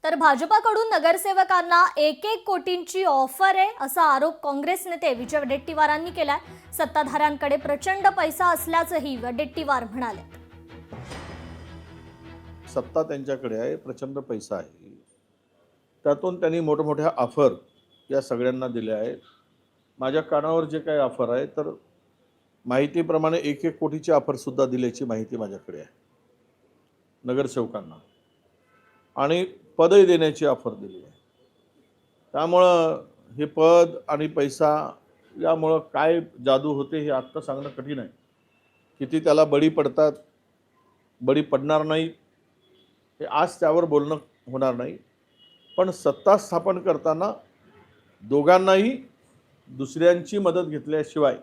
तर भाजपाकडून नगरसेवकांना 1-1 कोटींची ऑफर आहे असा आरोप काँग्रेस नेते विजय वडेट्टीवारांनी केलाय। सत्ताधाऱ्यांकडे प्रचंड पैसा असल्याचंही वडेट्टीवार म्हणाले। सत्ता त्यांच्याकडे आहे, प्रचंड पैसा आहे, त्यातून त्यांनी मोठमोठ्या ऑफर या सगळ्यांना दिल्या आहेत। माझ्या कानावर जे काही ऑफर आहे तर माहितीप्रमाणे 1-1 कोटीची ऑफर सुद्धा दिल्याची माहिती माझ्याकडे आहे नगरसेवकांना, आणि पदही देण्याची ऑफर दिली आहे। त्यामुळं हे पद आणि पैसा यामुळं काय जादू होते हे आत्ता सांगणं कठीण आहे। किती त्याला बळी पडतात, बळी पडणार नाही हे आज त्यावर बोलणं होणार नाही, पण सत्ता स्थापन करताना दोघांनाही दुसऱ्यांची मदत घेतल्याशिवाय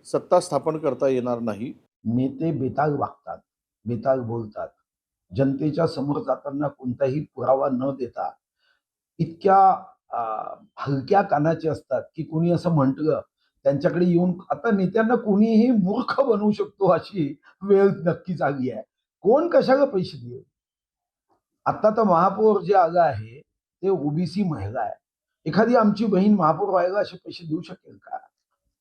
सत्ता स्थापन करता येणार नाही। नेते बेताल वागतात, बेताल बोलतात, जनतेच्या समोर जाताना कोणताही पुरावा न देता इतक्या हलक्या कानाचे असतात की कोणी असं म्हटलं त्यांच्याकडे येऊन, आता नेत्यांना कोणीही मूर्ख बनवू शकतो अशी वेळ नक्कीच आली आहे। कोण कशाला पैसे देईल? आता तर महापौर जे आलं आहे ते ओबीसी महिला आहे। एखादी आमची बहीण महापौर व्हायला असे पैसे देऊ शकेल का?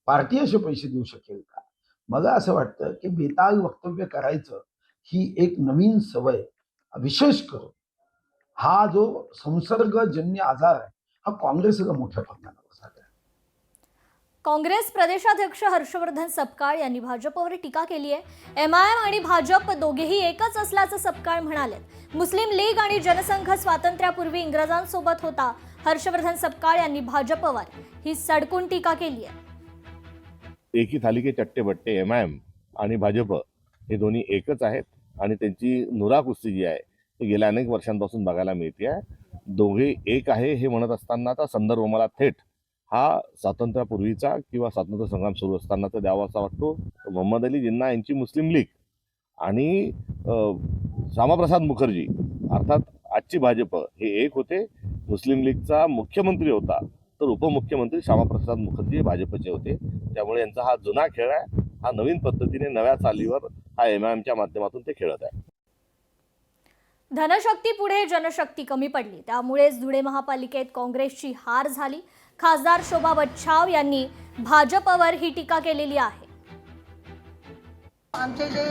पार्टी असे पैसे देऊ शकेल का? मला असं वाटतं की बेताल वक्तव्य करायचं ही एक नवीन सवय, विशेष करून हा जो संसर्गजन्य आजार आहे हा काँग्रेसला मोठ्या प्रमाणावर झाला आहे। काँग्रेस प्रदेशाध्यक्ष हर्षवर्धन सपकाळ यांनी भाजपवर टीका केली आहे। एमआयएम आणि भाजप दोघेही एकच असल्याचं सपकाळ म्हणाले। मुस्लिम लीग आणि जनसंघ स्वातंत्र्यापूर्वी इंग्रजांसोबत होता। हर्षवर्धन सपकाळ यांनी भाजपवर ही सडकून टीका केली आहे। एक ही थाली के चट्टे बट्टे एमआयएम आणि भाजप हे दोन्ही एकच आहेत आणि त्यांची नुरा कुस्ती जी आहे ती गेल्या अनेक वर्षांपासून बघायला मिळते आहे। दोघे एक आहे हे म्हणत असतानाचा संदर्भ मला थेट हा स्वातंत्र्यापूर्वीचा किंवा स्वातंत्र्य संग्राम सुरू असतानाचा द्यावा असा वाटतो। मोहम्मद अली जिन्ना यांची मुस्लिम लीग आणि श्यामाप्रसाद मुखर्जी अर्थात आजची भाजप हे एक होते। मुस्लिम लीगचा मुख्यमंत्री होता तर उपमुख्यमंत्री श्यामाप्रसाद मुखर्जी हे भाजपचे होते। त्यामुळे यांचा हा जुना खेळ आहे, हा नवीन पद्धतीने नव्या चालीवर हा एमआयएमच्या माध्यमातून ते खेळत आहे। धनशक्ती पुढे जनशक्ती कमी पडली, त्यामुळेच धुळे महापालिकेत काँग्रेसची हार झाली। खासदार शोभा बच्छाव यांनी भाजपवर ही टीका केलेली आहे। आमचे जे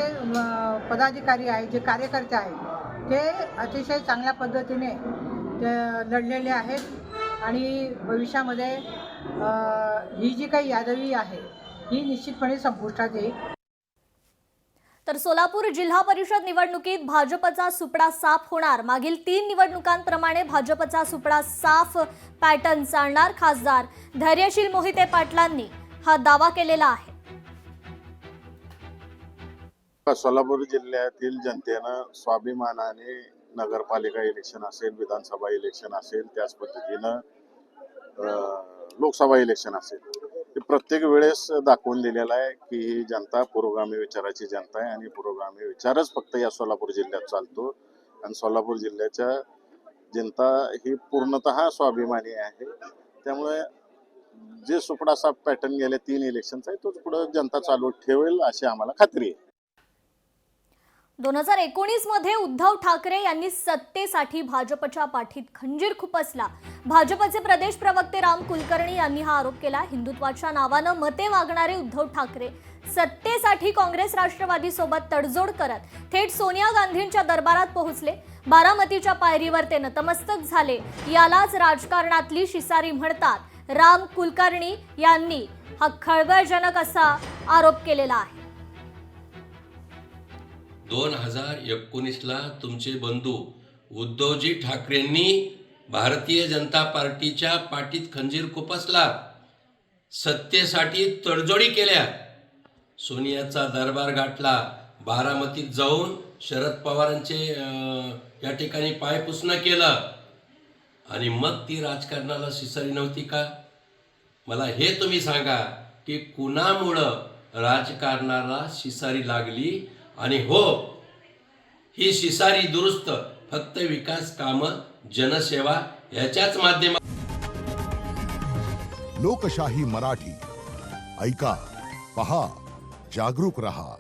पदाधिकारी आहेत, जे कार्यकर्ते आहेत, ते अतिशय चांगल्या पद्धतीने लढलेले आहेत आणि भविष्यामध्ये ही जी काही यादवी आहे ही निश्चितपणे संपुष्टात येईल। तर सोलापूर जिल्हा परिषद निवडणुकीत भाजपचा सुपडा साफ होणार। मागील 3 निवडणुकांप्रमाणे भाजपचा सुपडा साफ पॅटर्न चालणार। खासदार धैर्यशील मोहिते पाटलांनी हा दावा केलेला आहे। सोलापूर जिल्ह्यातील जनतेनं स्वाभिमानाने नगरपालिका इलेक्शन असेल, विधानसभा इलेक्शन असेल, त्याच पद्धतीनं लोकसभा इलेक्शन असेल, ते प्रत्येक वेळेस दाखवून दिलेला आहे की ही जनता पुरोगामी विचाराची जनता आहे आणि पुरोगामी विचारच फक्त या सोलापूर जिल्ह्यात चालतो आणि सोलापूर जिल्ह्याच्या जनता ही पूर्णतः स्वाभिमानी आहे। त्यामुळे जे सुपडा साफ पॅटर्न गेले 3 इलेक्शनचा आहे तोच पुढे जनता चालू ठेवेल अशी आम्हाला खात्री आहे। 2019 मध्ये उद्धव ठाकरे यांनी सत्तेसाठी भाजपच्या पाठीत खंजीर खुपसला। भाजपचे प्रदेश प्रवक्ते राम कुलकर्णी यांनी हा आरोप केला। हिंदुत्वाच्या नावानं मते मागणारे उद्धव ठाकरे सत्तेसाठी काँग्रेस राष्ट्रवादी सोबत तडजोड करत थेट सोनिया गांधींच्या दरबारात पोहोचले। बारामतीच्या पायरीवर ते नतमस्तक झाले। यालाच राजकारणातली शिसारी म्हणतात। राम कुलकर्णी यांनी हा खळबळजनक असा आरोप केलेला आहे। 2019ला तुमचे बंधू उद्धवजी ठाकरेंनी भारतीय जनता पार्टीच्या पाठीत खंजीर खुपसला, सत्तेसाठी तडजोडी केल्या, सोनियाचा दरबार गाठला, बारामतीत जाऊन शरद पवारांचे या ठिकाणी पायपुसणं केलं आणि मग ती राजकारणाला शिसारी नव्हती का? मला हे तुम्ही सांगा की कुणामुळं राजकारणाला शिसारी लागली आणि हो ही शिसारी दुरुस्त फक्त विकास कामं, जनसेवा याच्याच माध्यमातून। लोकशाही मराठी ऐका, पहा, जागरूक रहा।